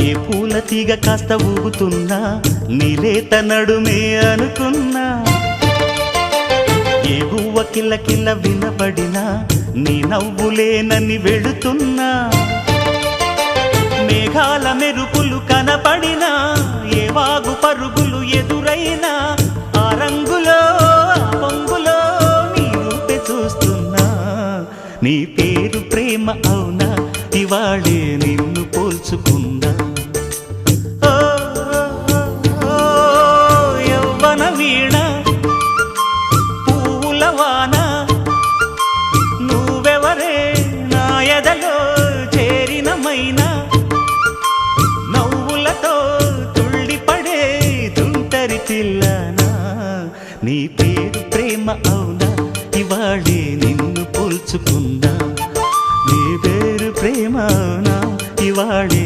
ఏ పూల తీగ కాస్త ఊగుతున్నా నీలేత నడుమే అనుకున్నా ఏ గువ్వ కిల్ల కిల్ల వినబడినా నీ నవ్వులేనని వెళుతున్నా మేఘాల మెరుపులు కనపడినా ఏ వాగు పరుగులు ఎదురైనా ఆ రంగులో ఆ పొంగులో నీ రూపే చూస్తున్నా నీ పేరు ప్రేమ అవునా ఇవాళే నిన్ను పోల్చుకుందా యవ్వన వీణ పూల వాన నువ్వెవరే నా ఎదలో చేరిన మైనా నవ్వులతో తుళ్ళిపడే తుంటరి పిల్లనా నీ పేరు ప్రేమ అవునా ఇవాళే నిన్ను పోల్చుకుందా నీ పేరు ప్రేమ అవునా ఇవాళే